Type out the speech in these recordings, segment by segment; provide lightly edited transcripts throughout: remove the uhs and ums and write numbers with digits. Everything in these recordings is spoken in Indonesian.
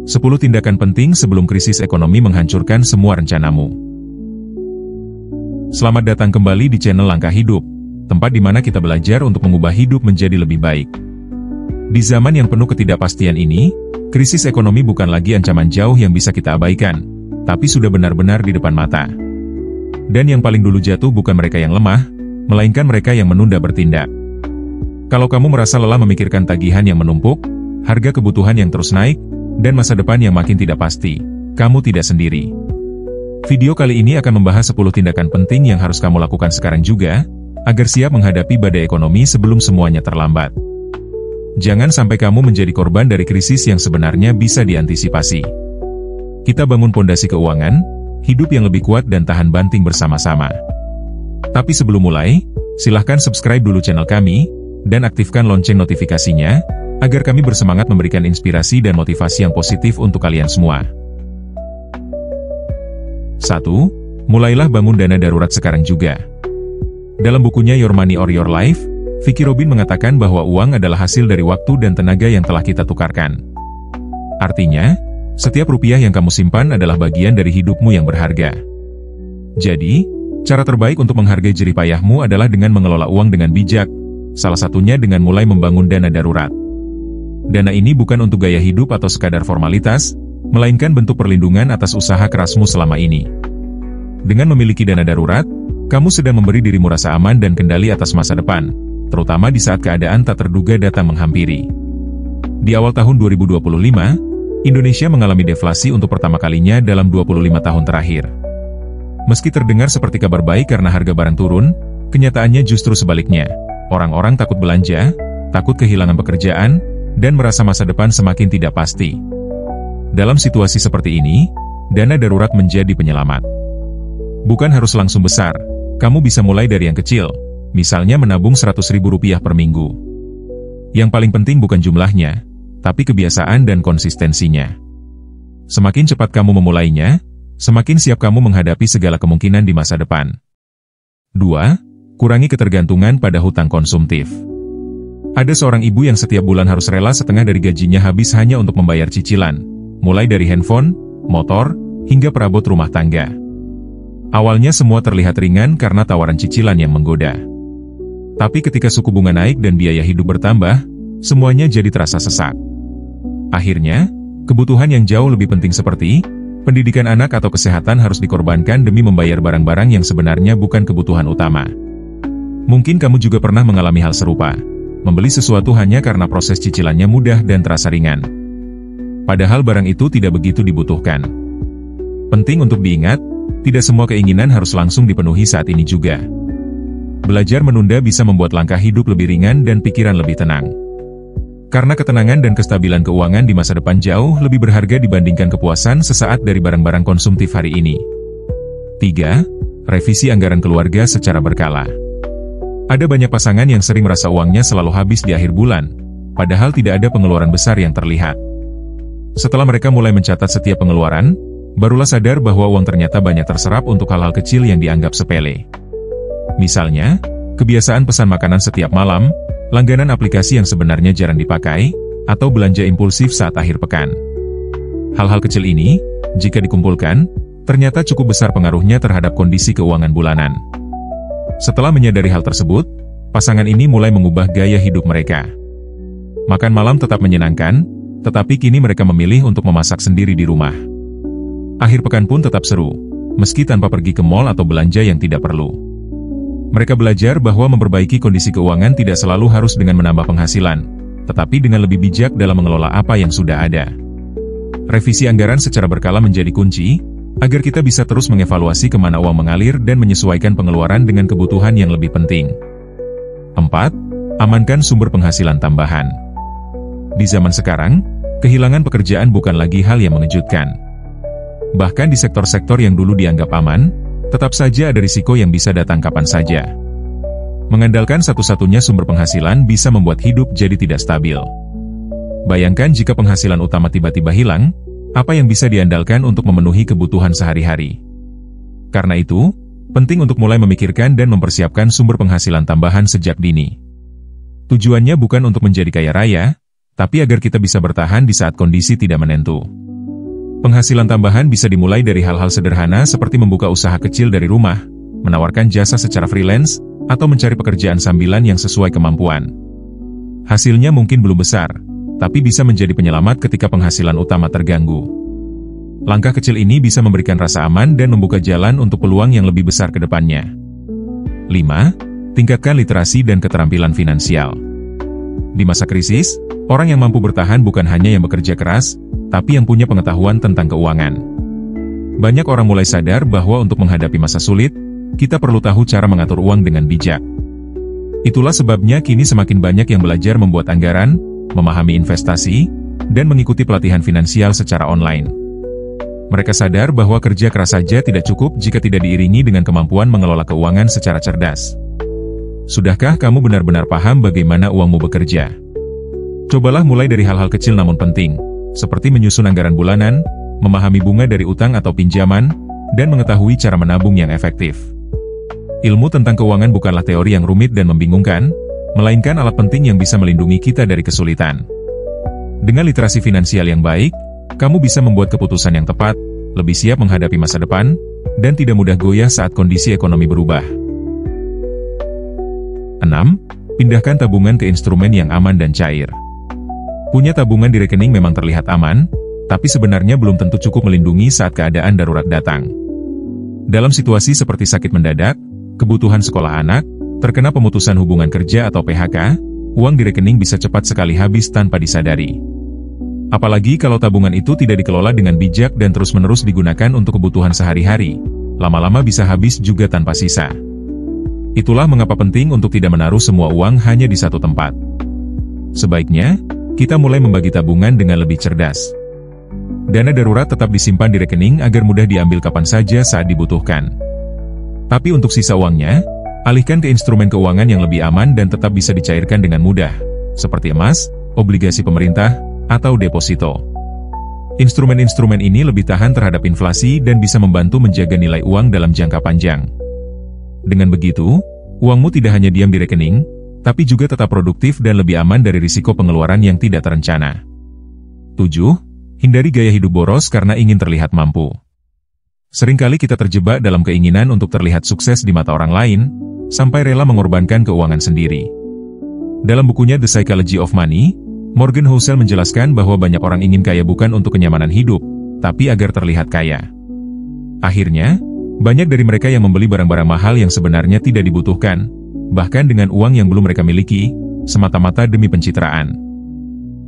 10 tindakan penting sebelum krisis ekonomi menghancurkan semua rencanamu. Selamat datang kembali di channel Langkah Hidup, tempat di mana kita belajar untuk mengubah hidup menjadi lebih baik. Di zaman yang penuh ketidakpastian ini, krisis ekonomi bukan lagi ancaman jauh yang bisa kita abaikan, tapi sudah benar-benar di depan mata. Dan yang paling dulu jatuh bukan mereka yang lemah, melainkan mereka yang menunda bertindak. Kalau kamu merasa lelah memikirkan tagihan yang menumpuk, harga kebutuhan yang terus naik, dan masa depan yang makin tidak pasti, kamu tidak sendiri. Video kali ini akan membahas 10 tindakan penting yang harus kamu lakukan sekarang juga, agar siap menghadapi badai ekonomi sebelum semuanya terlambat. Jangan sampai kamu menjadi korban dari krisis yang sebenarnya bisa diantisipasi. Kita bangun pondasi keuangan, hidup yang lebih kuat dan tahan banting bersama-sama. Tapi sebelum mulai, silahkan subscribe dulu channel kami, dan aktifkan lonceng notifikasinya, agar kami bersemangat memberikan inspirasi dan motivasi yang positif untuk kalian semua. 1. Mulailah bangun dana darurat sekarang juga. Dalam bukunya Your Money or Your Life, Vicki Robin mengatakan bahwa uang adalah hasil dari waktu dan tenaga yang telah kita tukarkan. Artinya, setiap rupiah yang kamu simpan adalah bagian dari hidupmu yang berharga. Jadi, cara terbaik untuk menghargai jerih payahmu adalah dengan mengelola uang dengan bijak, salah satunya dengan mulai membangun dana darurat. Dana ini bukan untuk gaya hidup atau sekadar formalitas, melainkan bentuk perlindungan atas usaha kerasmu selama ini. Dengan memiliki dana darurat, kamu sedang memberi dirimu rasa aman dan kendali atas masa depan, terutama di saat keadaan tak terduga datang menghampiri. Di awal tahun 2025, Indonesia mengalami deflasi untuk pertama kalinya dalam 25 tahun terakhir. Meski terdengar seperti kabar baik karena harga barang turun, kenyataannya justru sebaliknya. Orang-orang takut belanja, takut kehilangan pekerjaan, dan merasa masa depan semakin tidak pasti. Dalam situasi seperti ini, dana darurat menjadi penyelamat. Bukan harus langsung besar, kamu bisa mulai dari yang kecil, misalnya menabung Rp100.000 per minggu. Yang paling penting bukan jumlahnya, tapi kebiasaan dan konsistensinya. Semakin cepat kamu memulainya, semakin siap kamu menghadapi segala kemungkinan di masa depan. 2. Kurangi ketergantungan pada hutang konsumtif. Ada seorang ibu yang setiap bulan harus rela setengah dari gajinya habis hanya untuk membayar cicilan, mulai dari handphone, motor, hingga perabot rumah tangga. Awalnya semua terlihat ringan karena tawaran cicilan yang menggoda. Tapi ketika suku bunga naik dan biaya hidup bertambah, semuanya jadi terasa sesak. Akhirnya, kebutuhan yang jauh lebih penting seperti pendidikan anak atau kesehatan harus dikorbankan demi membayar barang-barang yang sebenarnya bukan kebutuhan utama. Mungkin kamu juga pernah mengalami hal serupa, membeli sesuatu hanya karena proses cicilannya mudah dan terasa ringan. Padahal barang itu tidak begitu dibutuhkan. Penting untuk diingat, tidak semua keinginan harus langsung dipenuhi saat ini juga. Belajar menunda bisa membuat langkah hidup lebih ringan dan pikiran lebih tenang. Karena ketenangan dan kestabilan keuangan di masa depan jauh lebih berharga dibandingkan kepuasan sesaat dari barang-barang konsumtif hari ini. 3. Revisi anggaran keluarga secara berkala. Ada banyak pasangan yang sering merasa uangnya selalu habis di akhir bulan, padahal tidak ada pengeluaran besar yang terlihat. Setelah mereka mulai mencatat setiap pengeluaran, barulah sadar bahwa uang ternyata banyak terserap untuk hal-hal kecil yang dianggap sepele. Misalnya, kebiasaan pesan makanan setiap malam, langganan aplikasi yang sebenarnya jarang dipakai, atau belanja impulsif saat akhir pekan. Hal-hal kecil ini, jika dikumpulkan, ternyata cukup besar pengaruhnya terhadap kondisi keuangan bulanan. Setelah menyadari hal tersebut, pasangan ini mulai mengubah gaya hidup mereka. Makan malam tetap menyenangkan, tetapi kini mereka memilih untuk memasak sendiri di rumah. Akhir pekan pun tetap seru, meski tanpa pergi ke mall atau belanja yang tidak perlu. Mereka belajar bahwa memperbaiki kondisi keuangan tidak selalu harus dengan menambah penghasilan, tetapi dengan lebih bijak dalam mengelola apa yang sudah ada. Revisi anggaran secara berkala menjadi kunci, agar kita bisa terus mengevaluasi kemana uang mengalir dan menyesuaikan pengeluaran dengan kebutuhan yang lebih penting. 4. Amankan sumber penghasilan tambahan. Di zaman sekarang, kehilangan pekerjaan bukan lagi hal yang mengejutkan. Bahkan di sektor-sektor yang dulu dianggap aman, tetap saja ada risiko yang bisa datang kapan saja. Mengandalkan satu-satunya sumber penghasilan bisa membuat hidup jadi tidak stabil. Bayangkan jika penghasilan utama tiba-tiba hilang, apa yang bisa diandalkan untuk memenuhi kebutuhan sehari-hari. Karena itu, penting untuk mulai memikirkan dan mempersiapkan sumber penghasilan tambahan sejak dini. Tujuannya bukan untuk menjadi kaya raya, tapi agar kita bisa bertahan di saat kondisi tidak menentu. Penghasilan tambahan bisa dimulai dari hal-hal sederhana seperti membuka usaha kecil dari rumah, menawarkan jasa secara freelance, atau mencari pekerjaan sambilan yang sesuai kemampuan. Hasilnya mungkin belum besar, tapi bisa menjadi penyelamat ketika penghasilan utama terganggu. Langkah kecil ini bisa memberikan rasa aman dan membuka jalan untuk peluang yang lebih besar ke depannya. 5. Tingkatkan literasi dan keterampilan finansial. Di masa krisis, orang yang mampu bertahan bukan hanya yang bekerja keras, tapi yang punya pengetahuan tentang keuangan. Banyak orang mulai sadar bahwa untuk menghadapi masa sulit, kita perlu tahu cara mengatur uang dengan bijak. Itulah sebabnya kini semakin banyak yang belajar membuat anggaran, memahami investasi, dan mengikuti pelatihan finansial secara online. Mereka sadar bahwa kerja keras saja tidak cukup jika tidak diiringi dengan kemampuan mengelola keuangan secara cerdas. Sudahkah kamu benar-benar paham bagaimana uangmu bekerja? Cobalah mulai dari hal-hal kecil namun penting, seperti menyusun anggaran bulanan, memahami bunga dari utang atau pinjaman, dan mengetahui cara menabung yang efektif. Ilmu tentang keuangan bukanlah teori yang rumit dan membingungkan, melainkan alat penting yang bisa melindungi kita dari kesulitan. Dengan literasi finansial yang baik, kamu bisa membuat keputusan yang tepat, lebih siap menghadapi masa depan, dan tidak mudah goyah saat kondisi ekonomi berubah. 6. Pindahkan tabungan ke instrumen yang aman dan cair. Punya tabungan di rekening memang terlihat aman, tapi sebenarnya belum tentu cukup melindungi saat keadaan darurat datang. Dalam situasi seperti sakit mendadak, kebutuhan sekolah anak, terkena pemutusan hubungan kerja atau PHK, uang di rekening bisa cepat sekali habis tanpa disadari. Apalagi kalau tabungan itu tidak dikelola dengan bijak dan terus-menerus digunakan untuk kebutuhan sehari-hari, lama-lama bisa habis juga tanpa sisa. Itulah mengapa penting untuk tidak menaruh semua uang hanya di satu tempat. Sebaiknya, kita mulai membagi tabungan dengan lebih cerdas. Dana darurat tetap disimpan di rekening agar mudah diambil kapan saja saat dibutuhkan. Tapi untuk sisa uangnya, alihkan ke instrumen keuangan yang lebih aman dan tetap bisa dicairkan dengan mudah, seperti emas, obligasi pemerintah, atau deposito. Instrumen-instrumen ini lebih tahan terhadap inflasi dan bisa membantu menjaga nilai uang dalam jangka panjang. Dengan begitu, uangmu tidak hanya diam di rekening, tapi juga tetap produktif dan lebih aman dari risiko pengeluaran yang tidak terencana. 7. Hindari gaya hidup boros karena ingin terlihat mampu. Seringkali kita terjebak dalam keinginan untuk terlihat sukses di mata orang lain, sampai rela mengorbankan keuangan sendiri. Dalam bukunya The Psychology of Money, Morgan Housel menjelaskan bahwa banyak orang ingin kaya bukan untuk kenyamanan hidup, tapi agar terlihat kaya. Akhirnya, banyak dari mereka yang membeli barang-barang mahal yang sebenarnya tidak dibutuhkan, bahkan dengan uang yang belum mereka miliki, semata-mata demi pencitraan.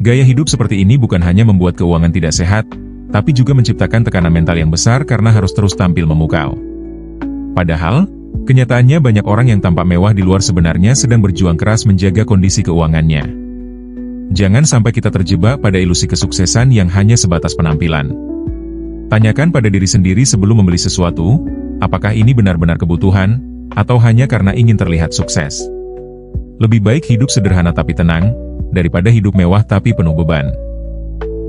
Gaya hidup seperti ini bukan hanya membuat keuangan tidak sehat, tapi juga menciptakan tekanan mental yang besar karena harus terus tampil memukau. Padahal, kenyataannya banyak orang yang tampak mewah di luar sebenarnya sedang berjuang keras menjaga kondisi keuangannya. Jangan sampai kita terjebak pada ilusi kesuksesan yang hanya sebatas penampilan. Tanyakan pada diri sendiri sebelum membeli sesuatu, apakah ini benar-benar kebutuhan, atau hanya karena ingin terlihat sukses. Lebih baik hidup sederhana tapi tenang, daripada hidup mewah tapi penuh beban.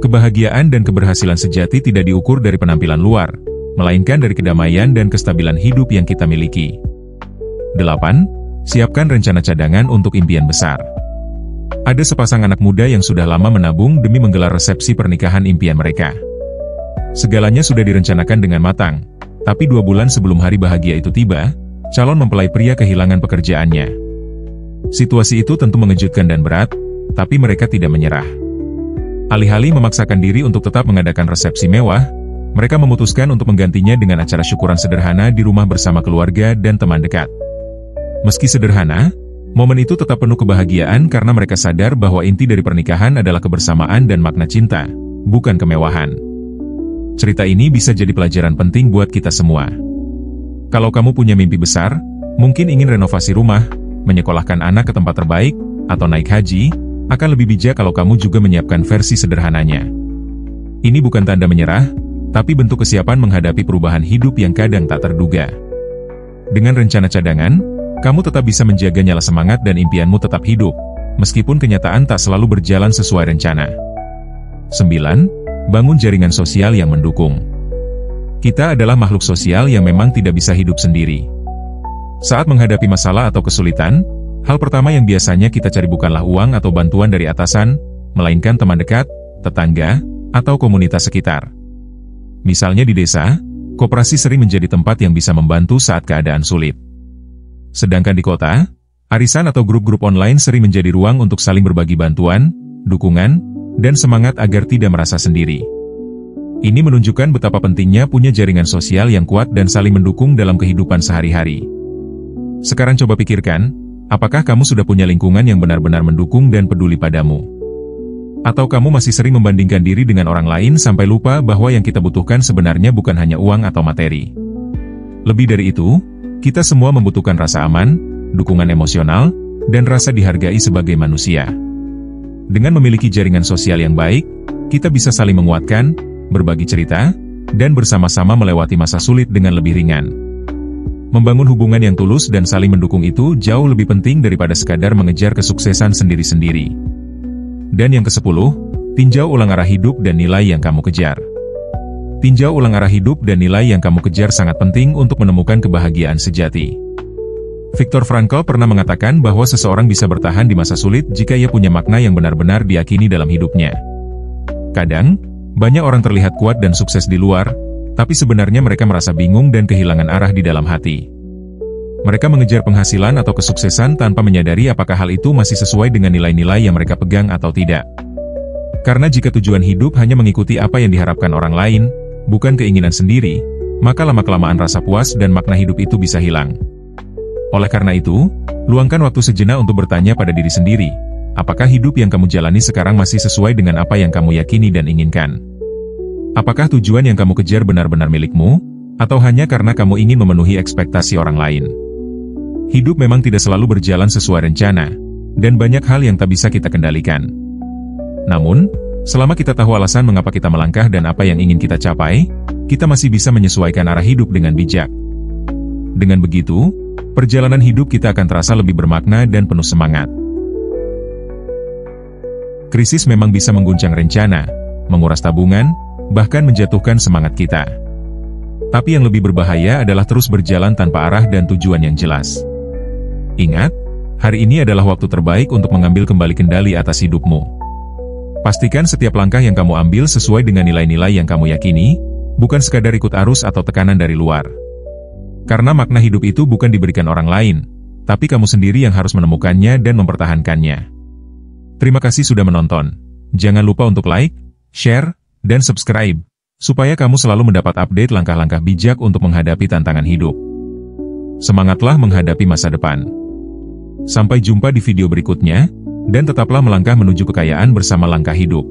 Kebahagiaan dan keberhasilan sejati tidak diukur dari penampilan luar, melainkan dari kedamaian dan kestabilan hidup yang kita miliki. 8. Siapkan rencana cadangan untuk impian besar. Ada sepasang anak muda yang sudah lama menabung demi menggelar resepsi pernikahan impian mereka. Segalanya sudah direncanakan dengan matang, tapi 2 bulan sebelum hari bahagia itu tiba, calon mempelai pria kehilangan pekerjaannya. Situasi itu tentu mengejutkan dan berat, tapi mereka tidak menyerah. Alih-alih memaksakan diri untuk tetap mengadakan resepsi mewah, mereka memutuskan untuk menggantinya dengan acara syukuran sederhana di rumah bersama keluarga dan teman dekat. Meski sederhana, momen itu tetap penuh kebahagiaan karena mereka sadar bahwa inti dari pernikahan adalah kebersamaan dan makna cinta, bukan kemewahan. Cerita ini bisa jadi pelajaran penting buat kita semua. Kalau kamu punya mimpi besar, mungkin ingin renovasi rumah, menyekolahkan anak ke tempat terbaik, atau naik haji, akan lebih bijak kalau kamu juga menyiapkan versi sederhananya. Ini bukan tanda menyerah, tapi bentuk kesiapan menghadapi perubahan hidup yang kadang tak terduga. Dengan rencana cadangan, kamu tetap bisa menjaga nyala semangat dan impianmu tetap hidup, meskipun kenyataan tak selalu berjalan sesuai rencana. 9. Bangun jaringan sosial yang mendukung. Kita adalah makhluk sosial yang memang tidak bisa hidup sendiri. Saat menghadapi masalah atau kesulitan, hal pertama yang biasanya kita cari bukanlah uang atau bantuan dari atasan, melainkan teman dekat, tetangga, atau komunitas sekitar. Misalnya di desa, koperasi sering menjadi tempat yang bisa membantu saat keadaan sulit. Sedangkan di kota, arisan atau grup-grup online sering menjadi ruang untuk saling berbagi bantuan, dukungan, dan semangat agar tidak merasa sendiri. Ini menunjukkan betapa pentingnya punya jaringan sosial yang kuat dan saling mendukung dalam kehidupan sehari-hari. Sekarang coba pikirkan, apakah kamu sudah punya lingkungan yang benar-benar mendukung dan peduli padamu? Atau kamu masih sering membandingkan diri dengan orang lain sampai lupa bahwa yang kita butuhkan sebenarnya bukan hanya uang atau materi. Lebih dari itu, kita semua membutuhkan rasa aman, dukungan emosional, dan rasa dihargai sebagai manusia. Dengan memiliki jaringan sosial yang baik, kita bisa saling menguatkan, berbagi cerita, dan bersama-sama melewati masa sulit dengan lebih ringan. Membangun hubungan yang tulus dan saling mendukung itu jauh lebih penting daripada sekadar mengejar kesuksesan sendiri-sendiri. Dan yang ke-10, tinjau ulang arah hidup dan nilai yang kamu kejar. Tinjau ulang arah hidup dan nilai yang kamu kejar sangat penting untuk menemukan kebahagiaan sejati. Viktor Frankl pernah mengatakan bahwa seseorang bisa bertahan di masa sulit jika ia punya makna yang benar-benar diyakini dalam hidupnya. Kadang, banyak orang terlihat kuat dan sukses di luar, tapi sebenarnya mereka merasa bingung dan kehilangan arah di dalam hati. Mereka mengejar penghasilan atau kesuksesan tanpa menyadari apakah hal itu masih sesuai dengan nilai-nilai yang mereka pegang atau tidak. Karena jika tujuan hidup hanya mengikuti apa yang diharapkan orang lain, bukan keinginan sendiri, maka lama-kelamaan rasa puas dan makna hidup itu bisa hilang. Oleh karena itu, luangkan waktu sejenak untuk bertanya pada diri sendiri, apakah hidup yang kamu jalani sekarang masih sesuai dengan apa yang kamu yakini dan inginkan? Apakah tujuan yang kamu kejar benar-benar milikmu, atau hanya karena kamu ingin memenuhi ekspektasi orang lain? Hidup memang tidak selalu berjalan sesuai rencana, dan banyak hal yang tak bisa kita kendalikan. Namun, selama kita tahu alasan mengapa kita melangkah dan apa yang ingin kita capai, kita masih bisa menyesuaikan arah hidup dengan bijak. Dengan begitu, perjalanan hidup kita akan terasa lebih bermakna dan penuh semangat. Krisis memang bisa mengguncang rencana, menguras tabungan, bahkan menjatuhkan semangat kita. Tapi yang lebih berbahaya adalah terus berjalan tanpa arah dan tujuan yang jelas. Ingat, hari ini adalah waktu terbaik untuk mengambil kembali kendali atas hidupmu. Pastikan setiap langkah yang kamu ambil sesuai dengan nilai-nilai yang kamu yakini, bukan sekadar ikut arus atau tekanan dari luar. Karena makna hidup itu bukan diberikan orang lain, tapi kamu sendiri yang harus menemukannya dan mempertahankannya. Terima kasih sudah menonton. Jangan lupa untuk like, share, dan subscribe, supaya kamu selalu mendapat update langkah-langkah bijak untuk menghadapi tantangan hidup. Semangatlah menghadapi masa depan. Sampai jumpa di video berikutnya, dan tetaplah melangkah menuju kekayaan bersama Langkah Hidup.